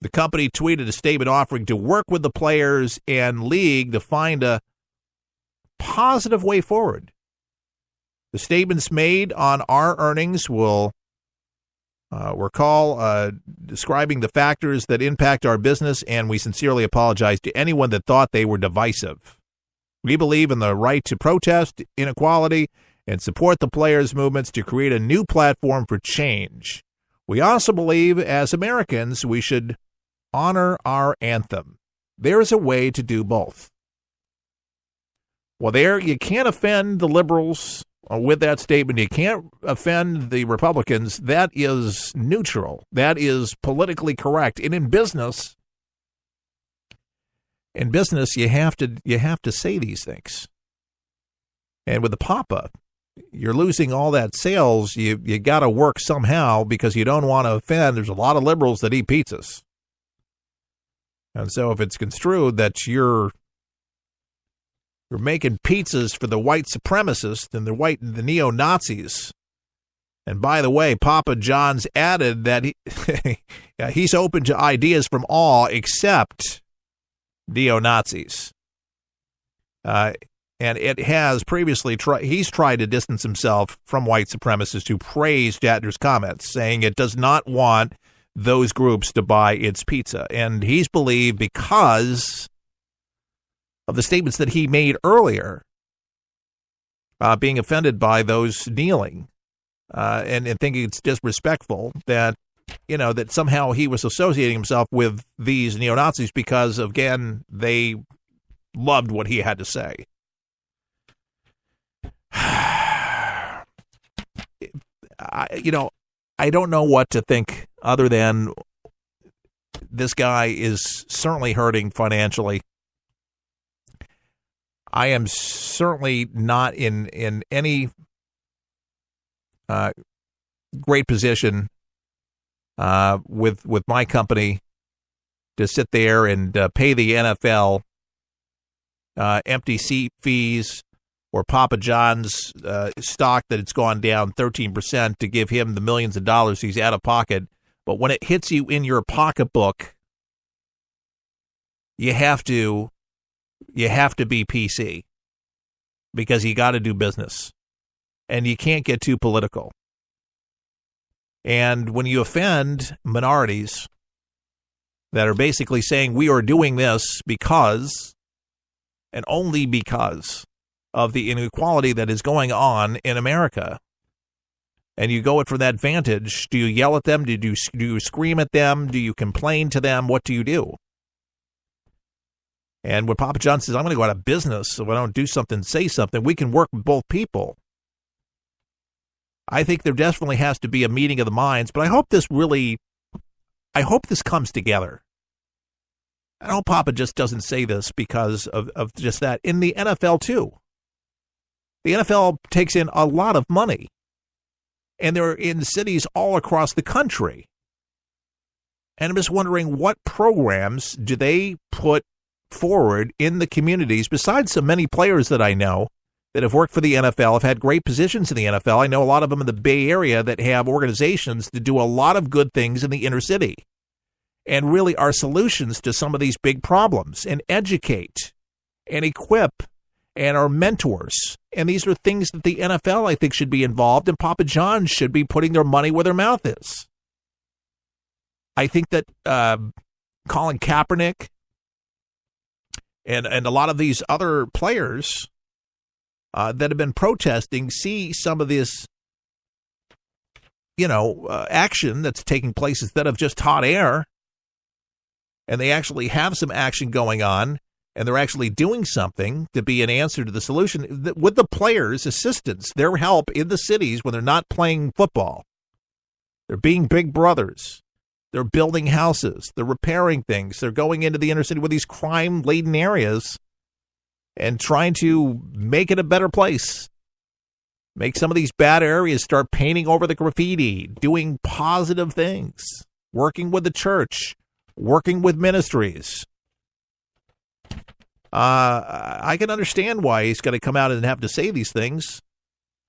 The company tweeted a statement offering to work with the players and league to find a positive way forward. The statements made on our earnings will recall describing the factors that impact our business, and we sincerely apologize to anyone that thought they were divisive. We believe in the right to protest inequality and support the players' movements to create a new platform for change. We also believe, as Americans, we should honor our anthem. There is a way to do both. Well, there, you can't offend the liberals with that statement. You can't offend the Republicans. That is neutral. That is politically correct. And in business, you have to say these things. And with the pop-up, you're losing all that sales. You got to work somehow because you don't want to offend. There's a lot of liberals that eat pizzas. And so if it's construed that you're making pizzas for the white supremacists and the neo-Nazis, and by the way, Papa John's added that he's open to ideas from all except neo-Nazis. And it has previously he's tried to distance himself from white supremacists who praised Shatner's comments, saying it does not want those groups to buy its pizza. And he's believed because of the statements that he made earlier, being offended by those kneeling and thinking it's disrespectful that, that somehow he was associating himself with these neo-Nazis because, again, they loved what he had to say. I don't know what to think other than this guy is certainly hurting financially. I am certainly not in any great position with my company to sit there and pay the NFL empty seat fees or Papa John's stock that it's gone down 13% to give him the millions of dollars he's out of pocket. But when it hits you in your pocketbook, you have to be PC because you got to do business and you can't get too political. And when you offend minorities that are basically saying we are doing this because and only because of the inequality that is going on in America, and you go it from that vantage, do you yell at them? Do you scream at them? Do you complain to them? What do you do? And when Papa John says, I'm going to go out of business, so I don't do something, say something, we can work with both people. I think there definitely has to be a meeting of the minds, but I hope this comes together. I hope Papa just doesn't say this because of just that. In the NFL, too. The NFL takes in a lot of money, and they're in cities all across the country. And I'm just wondering, what programs do they put forward in the communities, besides so many players that I know that have worked for the NFL, have had great positions in the NFL. I know a lot of them in the Bay Area that have organizations that do a lot of good things in the inner city and really are solutions to some of these big problems and educate and equip and are mentors. And these are things that the NFL, I think, should be involved, and Papa John should be putting their money where their mouth is. I think that Colin Kaepernick and a lot of these other players that have been protesting see some of this, action that's taking place instead of just hot air, and they actually have some action going on. And they're actually doing something to be an answer to the solution with the players' assistance, their help in the cities when they're not playing football. They're being big brothers. They're building houses. They're repairing things. They're going into the inner city with these crime-laden areas and trying to make it a better place. Make some of these bad areas start painting over the graffiti, doing positive things, working with the church, working with ministries. I can understand why he's going to come out and have to say these things.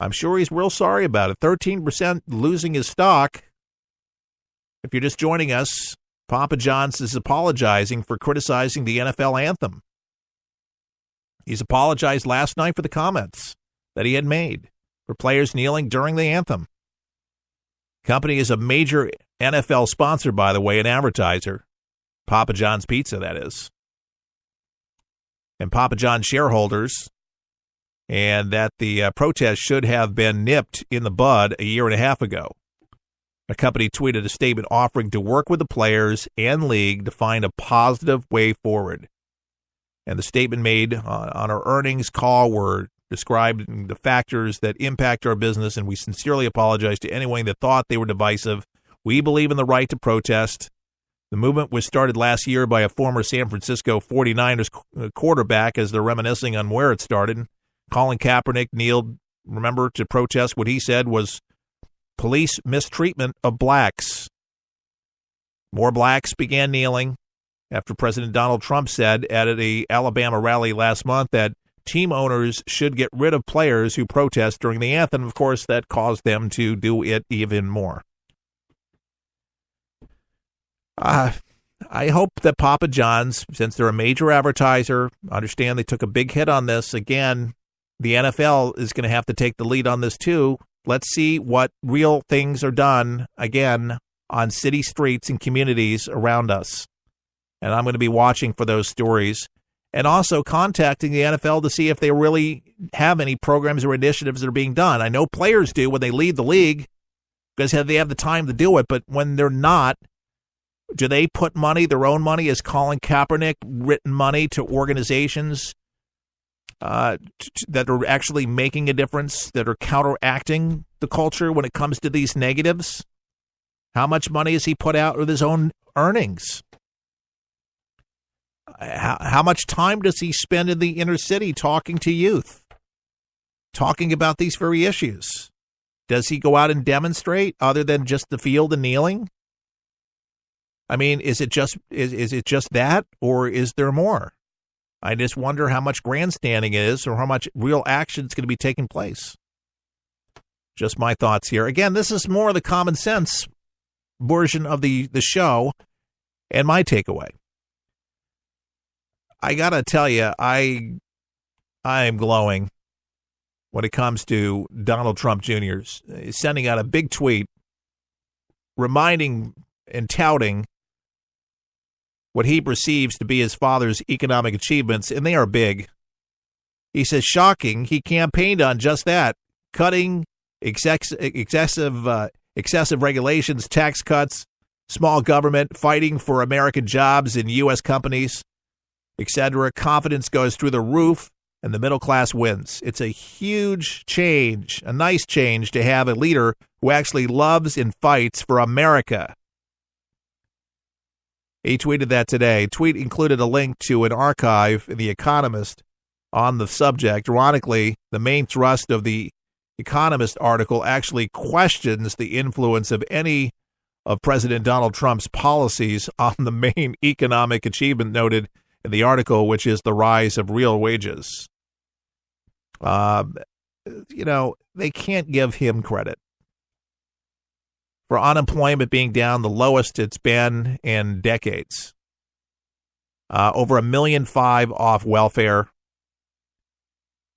I'm sure he's real sorry about it. 13% losing his stock. If you're just joining us, Papa John's is apologizing for criticizing the NFL anthem. He's apologized last night for the comments that he had made for players kneeling during the anthem. Company is a major NFL sponsor, by the way, an advertiser. Papa John's Pizza, that is. And Papa John's shareholders, and that the protest should have been nipped in the bud a year and a half ago. The company tweeted a statement offering to work with the players and league to find a positive way forward. And the statement made on our earnings call were describing the factors that impact our business, and we sincerely apologize to anyone that thought they were divisive. We believe in the right to protest. The movement was started last year by a former San Francisco 49ers quarterback, as they're reminiscing on where it started. Colin Kaepernick kneeled, remember, to protest what he said was police mistreatment of blacks. More blacks began kneeling after President Donald Trump said at an Alabama rally last month that team owners should get rid of players who protest during the anthem. Of course, that caused them to do it even more. I hope that Papa John's, since they're a major advertiser, understand they took a big hit on this. Again, the NFL is going to have to take the lead on this too. Let's see what real things are done, again, on city streets and communities around us. And I'm going to be watching for those stories and also contacting the NFL to see if they really have any programs or initiatives that are being done. I know players do when they leave the league because they have the time to do it, but when they're not, do they put money, their own money, as Colin Kaepernick, written money to organizations that are actually making a difference, that are counteracting the culture when it comes to these negatives? How much money has he put out with his own earnings? How much time does he spend in the inner city talking to youth, talking about these very issues? Does he go out and demonstrate other than just the field and kneeling? I mean, is it just that, or is there more? I just wonder how much grandstanding is, or how much real action is going to be taking place. Just my thoughts here. Again, this is more of the common sense version of the show, and my takeaway. I gotta tell you, I am glowing when it comes to Donald Trump Jr. sending out a big tweet reminding and touting what he perceives to be his father's economic achievements, and they are big. He says, shocking, he campaigned on just that, cutting excessive regulations, tax cuts, small government, fighting for American jobs in U.S. companies, etc. Confidence goes through the roof, and the middle class wins. It's a huge change, a nice change to have a leader who actually loves and fights for America. He tweeted that today. Tweet included a link to an archive in The Economist on the subject. Ironically, the main thrust of the Economist article actually questions the influence of any of President Donald Trump's policies on the main economic achievement noted in the article, which is the rise of real wages. They can't give him credit for unemployment being down the lowest it's been in decades. Over 1.5 million off welfare.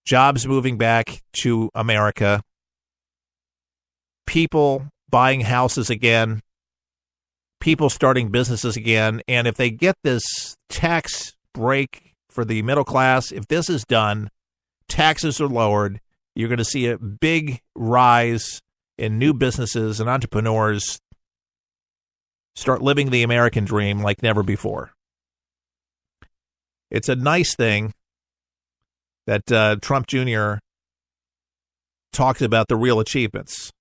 Jobs moving back to America. People buying houses again. People starting businesses again. And if they get this tax break for the middle class, if this is done, taxes are lowered, you're going to see a big rise in new businesses, and entrepreneurs start living the American dream like never before. It's a nice thing that Trump Jr. talks about the real achievements.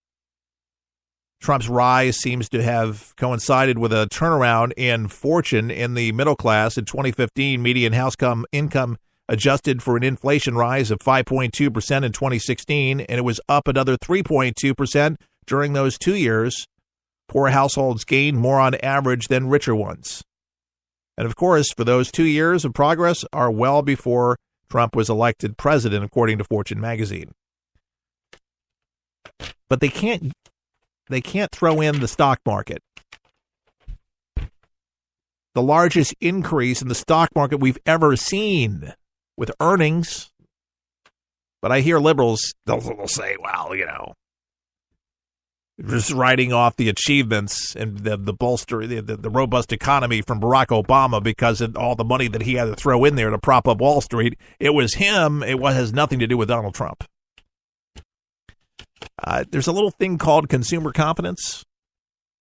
Trump's rise seems to have coincided with a turnaround in fortune in the middle class. In 2015, median household income adjusted for an inflation rise of 5.2% in 2016, and it was up another 3.2% during those 2 years. Poor households gained more on average than richer ones. And of course, for those 2 years of progress are well before Trump was elected president, according to Fortune magazine. But they can't throw in the stock market. the largest increase in the stock market we've ever seen with earnings. But I hear liberals, they'll say, well, just writing off the achievements and the bolster, the robust economy from Barack Obama because of all the money that he had to throw in there to prop up Wall Street. It was him. It has nothing to do with Donald Trump. There's a little thing called consumer confidence.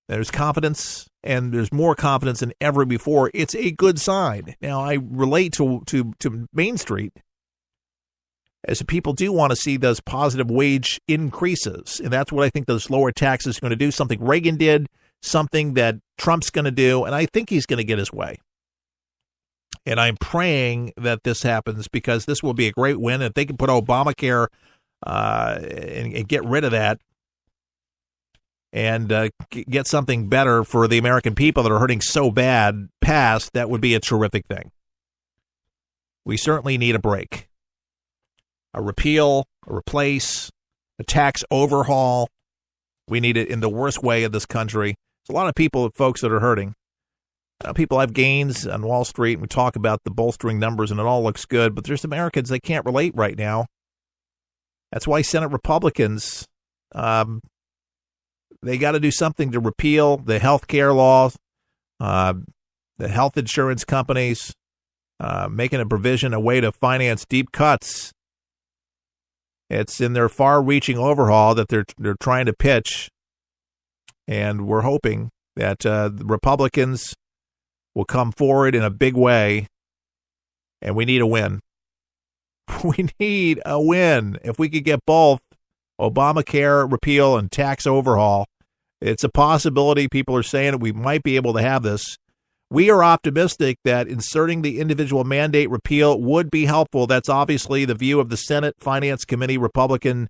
There's confidence, and there's more confidence than ever before. It's a good sign. Now, I relate to Main Street, as people do want to see those positive wage increases, and that's what I think those lower taxes are going to do, something Reagan did, something that Trump's going to do, and I think he's going to get his way. And I'm praying that this happens because this will be a great win. If they can put Obamacare and get rid of that, and get something better for the American people that are hurting so bad passed, that would be a terrific thing. We certainly need a break. A repeal, a replace, a tax overhaul. We need it in the worst way of this country. There's a lot of folks that are hurting. People have gains on Wall Street, and we talk about the bolstering numbers, and it all looks good, but there's Americans that can't relate right now. That's why Senate Republicans, they got to do something to repeal the health care laws, the health insurance companies, making a provision, a way to finance deep cuts. It's in their far-reaching overhaul that they're trying to pitch, and we're hoping that the Republicans will come forward in a big way, and we need a win. We need a win. If we could get both Obamacare repeal and tax overhaul, it's a possibility. People are saying that we might be able to have this. We are optimistic that inserting the individual mandate repeal would be helpful. That's obviously the view of the Senate Finance Committee Republican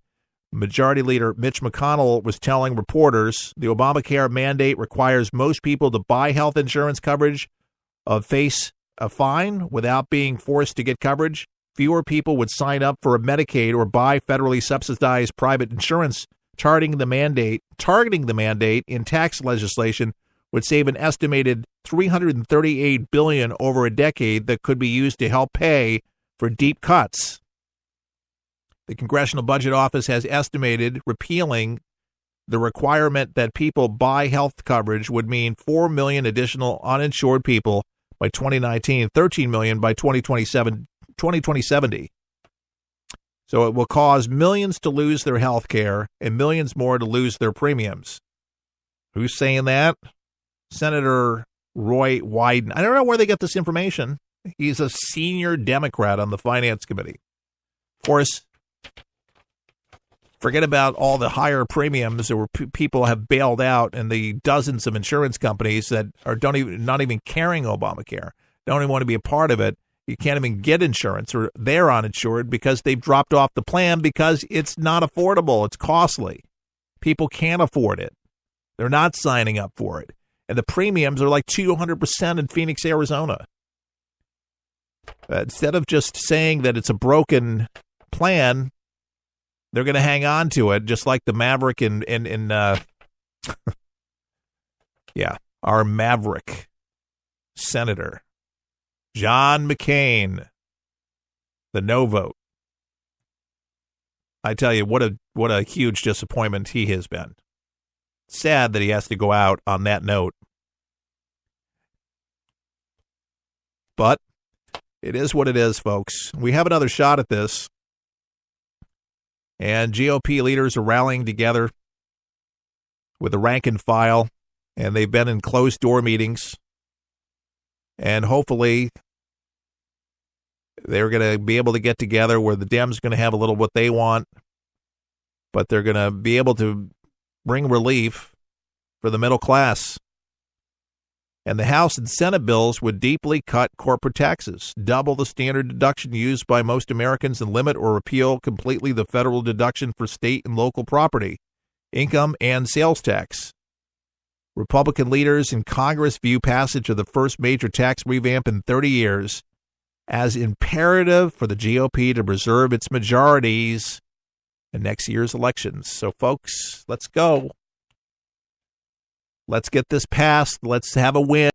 Majority Leader Mitch McConnell was telling reporters. The Obamacare mandate requires most people to buy health insurance coverage or face a fine without being forced to get coverage. Fewer people would sign up for a Medicaid or buy federally subsidized private insurance. Targeting the mandate in tax legislation would save an estimated $338 billion over a decade that could be used to help pay for deep cuts. The Congressional Budget Office has estimated repealing the requirement that people buy health coverage would mean 4 million additional uninsured people by 2019, 13 million by 2070. So it will cause millions to lose their health care and millions more to lose their premiums. Who's saying that? Senator Roy Wyden. I don't know where they get this information. He's a senior Democrat on the Finance Committee. Of course, forget about all the higher premiums that people have bailed out and the dozens of insurance companies that are not even carrying Obamacare, don't even want to be a part of it. You can't even get insurance, or they're uninsured because they've dropped off the plan because it's not affordable. It's costly. People can't afford it. They're not signing up for it. And the premiums are like 200% in Phoenix, Arizona. Instead of just saying that it's a broken plan, they're going to hang on to it, just like the Maverick our Maverick Senator John McCain, the no vote. I tell you, what a huge disappointment he has been. Sad that he has to go out on that note. But it is what it is, folks. We have another shot at this. And GOP leaders are rallying together with the rank and file, and they've been in closed-door meetings. And hopefully they're going to be able to get together where the Dems are going to have a little what they want, but they're going to be able to bring relief for the middle class. And the House and Senate bills would deeply cut corporate taxes, double the standard deduction used by most Americans, and limit or repeal completely the federal deduction for state and local property, income, and sales tax. Republican leaders in Congress view passage of the first major tax revamp in 30 years as imperative for the GOP to preserve its majorities in next year's elections. So, folks, let's go. Let's get this passed. Let's have a win.